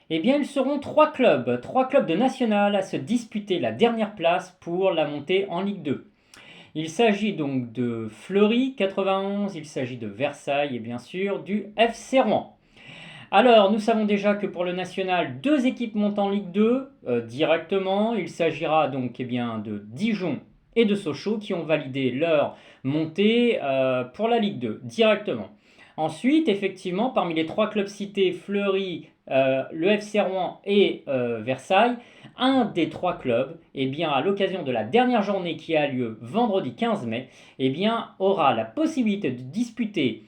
Eh bien, ils seront trois clubs de national à se disputer la dernière place pour la montée en Ligue 2. Il s'agit donc de Fleury 91, il s'agit de Versailles et bien sûr du FC Rouen. Alors, nous savons déjà que pour le national, deux équipes montent en Ligue 2 directement. Il s'agira donc bien de Dijon et de Sochaux qui ont validé leur montée pour la Ligue 2 directement. Ensuite, effectivement, parmi les trois clubs cités, Fleury, le FC Rouen et Versailles, un des trois clubs, à l'occasion de la dernière journée qui a lieu vendredi 15 mai, aura la possibilité de disputer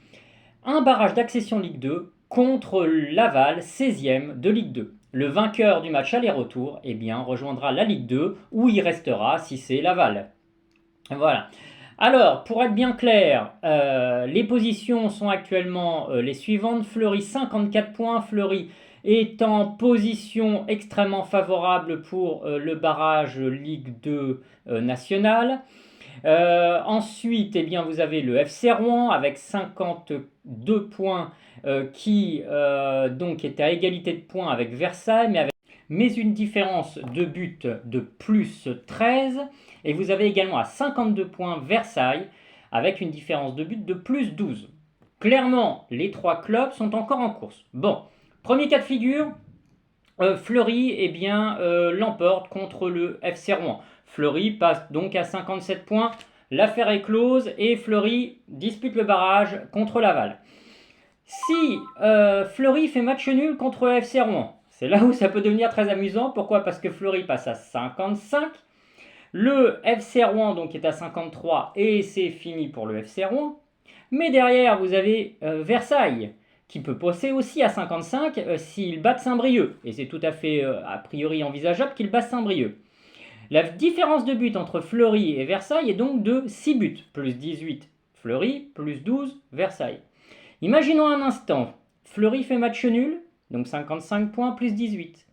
un barrage d'accession Ligue 2 contre Laval, 16e de Ligue 2. Le vainqueur du match aller-retour rejoindra la Ligue 2 où il restera si c'est Laval. Voilà. Alors, pour être bien clair, les positions sont actuellement les suivantes. Fleury 54 points. Fleury est en position extrêmement favorable pour le barrage Ligue 2 nationale. Ensuite, vous avez le FC Rouen avec 52 points qui donc est à égalité de points avec Versailles, mais une différence de but de plus 13. Et vous avez également à 52 points Versailles avec une différence de but de plus 12. Clairement, les trois clubs sont encore en course. Bon, premier cas de figure, Fleury l'emporte contre le FC Rouen. Fleury passe donc à 57 points. L'affaire est close et Fleury dispute le barrage contre Laval. Si Fleury fait match nul contre le FC Rouen, c'est là où ça peut devenir très amusant. Pourquoi? Parce que Fleury passe à 55. Le FC Rouen donc est à 53 et c'est fini pour le FC Rouen. Mais derrière, vous avez Versailles qui peut passer aussi à 55 s'ils battent Saint-Brieuc. Et c'est tout à fait a priori envisageable qu'ils battent Saint-Brieuc. La différence de but entre Fleury et Versailles est donc de 6 buts, plus 18 Fleury, plus 12 Versailles. Imaginons un instant, Fleury fait match nul, donc 55 points plus 18.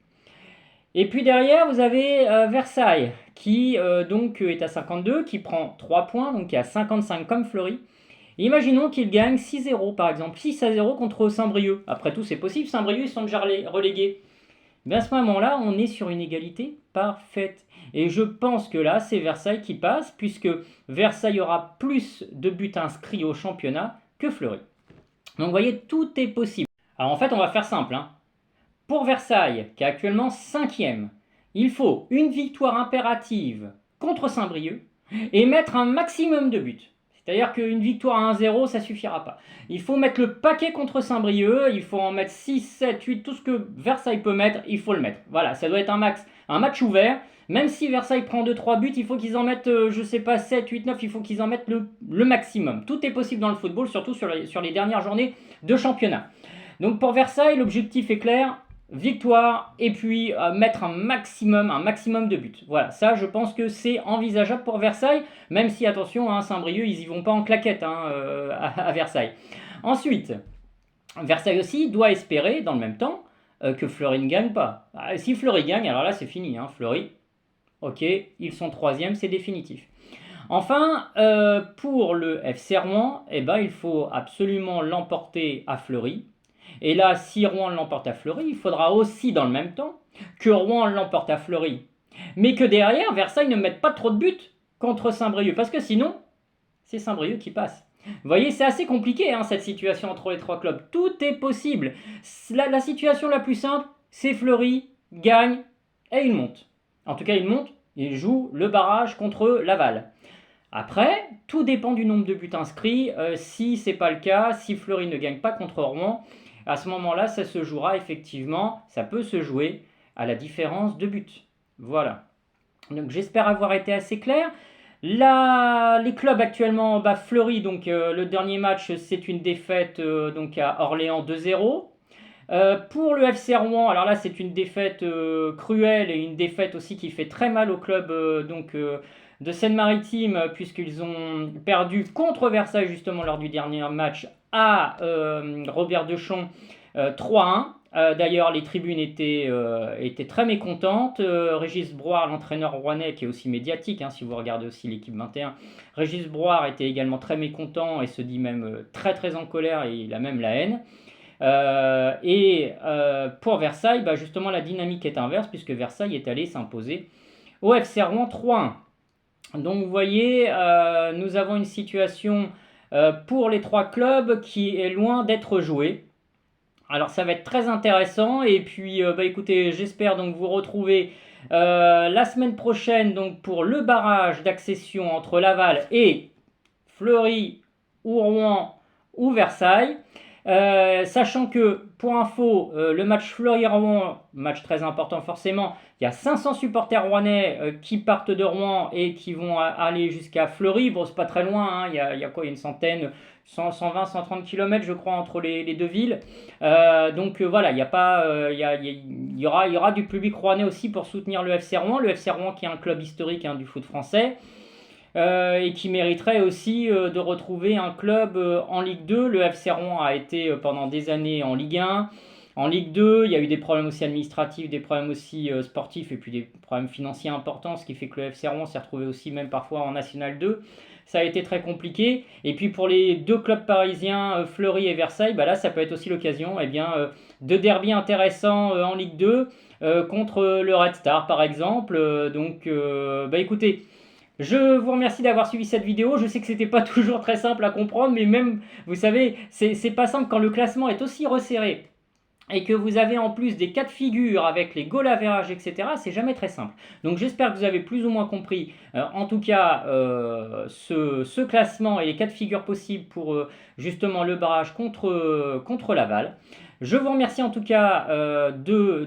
Et puis derrière, vous avez Versailles qui donc est à 52, qui prend 3 points, donc qui est à 55 comme Fleury. Et imaginons qu'il gagne 6-0 par exemple, 6-0 contre Saint-Brieuc. Après tout, c'est possible, Saint-Brieuc ils sont déjà relégués. Mais à ce moment-là, on est sur une égalité parfaite. Et je pense que là, c'est Versailles qui passe, puisque Versailles aura plus de buts inscrits au championnat que Fleury. Donc vous voyez, tout est possible. Alors en fait, on va faire simple. Pour Versailles, qui est actuellement 5e, il faut une victoire impérative contre Saint-Brieuc et mettre un maximum de buts. C'est-à-dire qu'une victoire à 1-0, ça suffira pas. Il faut mettre le paquet contre Saint-Brieuc, il faut en mettre 6, 7, 8, tout ce que Versailles peut mettre, il faut le mettre. Voilà, ça doit être un match ouvert. Même si Versailles prend 2-3 buts, il faut qu'ils en mettent, 7, 8, 9, il faut qu'ils en mettent le maximum. Tout est possible dans le football, surtout sur les dernières journées de championnat. Donc pour Versailles, l'objectif est clair, victoire et puis mettre un maximum de buts. Voilà, ça je pense que c'est envisageable pour Versailles, même si attention, Saint-Brieuc ils y vont pas en claquette à Versailles. Ensuite, Versailles aussi doit espérer dans le même temps que Fleury ne gagne pas. Si Fleury gagne, alors là c'est fini, Fleury, ok, ils sont 3e, c'est définitif. Enfin, pour le FC Rouen, il faut absolument l'emporter à Fleury. Et là, si Rouen l'emporte à Fleury, il faudra aussi dans le même temps que Rouen l'emporte à Fleury. Mais que derrière, Versailles ne mette pas trop de buts contre Saint-Brieuc. Parce que sinon, c'est Saint-Brieuc qui passe. Vous voyez, c'est assez compliqué cette situation entre les trois clubs. Tout est possible. La situation la plus simple, c'est Fleury gagne et il monte. En tout cas, il monte, il joue le barrage contre Laval. Après, tout dépend du nombre de buts inscrits. Si c'est pas le cas, si Fleury ne gagne pas contre Rouen, à ce moment-là, ça se jouera effectivement, ça peut se jouer à la différence de buts. Voilà. Donc j'espère avoir été assez clair. Là, les clubs actuellement, Fleury, donc le dernier match, c'est une défaite donc à Orléans 2-0. Pour le FC Rouen, alors là c'est une défaite cruelle et une défaite aussi qui fait très mal au club de Seine-Maritime puisqu'ils ont perdu contre Versailles justement lors du dernier match à Robert Deschamps 3-1. D'ailleurs, les tribunes étaient très mécontentes. Régis Broir, l'entraîneur rouennais, qui est aussi médiatique, si vous regardez aussi l'équipe 21, Régis Broir était également très mécontent et se dit même très très en colère et il a même la haine. Pour Versailles, bah, justement, la dynamique est inverse puisque Versailles est allé s'imposer au FC Rouen 3-1. Donc vous voyez, nous avons une situation pour les trois clubs qui est loin d'être jouée. Alors ça va être très intéressant et puis bah, écoutez, j'espère donc vous retrouver la semaine prochaine donc pour le barrage d'accession entre Laval et Fleury ou Rouen ou Versailles. Sachant que, pour info, le match Fleury-Rouen, match très important forcément, il y a 500 supporters rouennais qui partent de Rouen et qui vont aller jusqu'à Fleury. Bon, c'est pas très loin, hein, il y a quoi, une centaine, 120, 130 km je crois entre les deux villes. Donc voilà, il y aura du public rouennais aussi pour soutenir le FC Rouen. Le FC Rouen qui est un club historique hein, du foot français. Et qui mériterait aussi de retrouver un club en Ligue 2. Le FC Rouen a été pendant des années en Ligue 1. En Ligue 2, il y a eu des problèmes aussi administratifs, des problèmes aussi sportifs et puis des problèmes financiers importants, ce qui fait que le FC Rouen s'est retrouvé aussi même parfois en National 2. Ça a été très compliqué. Et puis pour les deux clubs parisiens, Fleury et Versailles, bah là ça peut être aussi l'occasion de derby intéressants en Ligue 2 contre le Red Star par exemple. Donc écoutez, je vous remercie d'avoir suivi cette vidéo. Je sais que c'était pas toujours très simple à comprendre, mais même, vous savez, c'est pas simple quand le classement est aussi resserré et que vous avez en plus des cas de figure avec les goal average, etc., c'est jamais très simple. Donc j'espère que vous avez plus ou moins compris, en tout cas, ce classement et les cas de figure possibles pour justement le barrage contre Laval. Je vous remercie en tout cas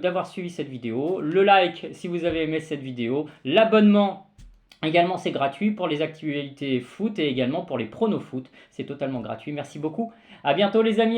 d'avoir suivi cette vidéo. Le like si vous avez aimé cette vidéo. L'abonnement également, c'est gratuit pour les actualités foot et également pour les pronos foot. C'est totalement gratuit. Merci beaucoup. À bientôt les amis.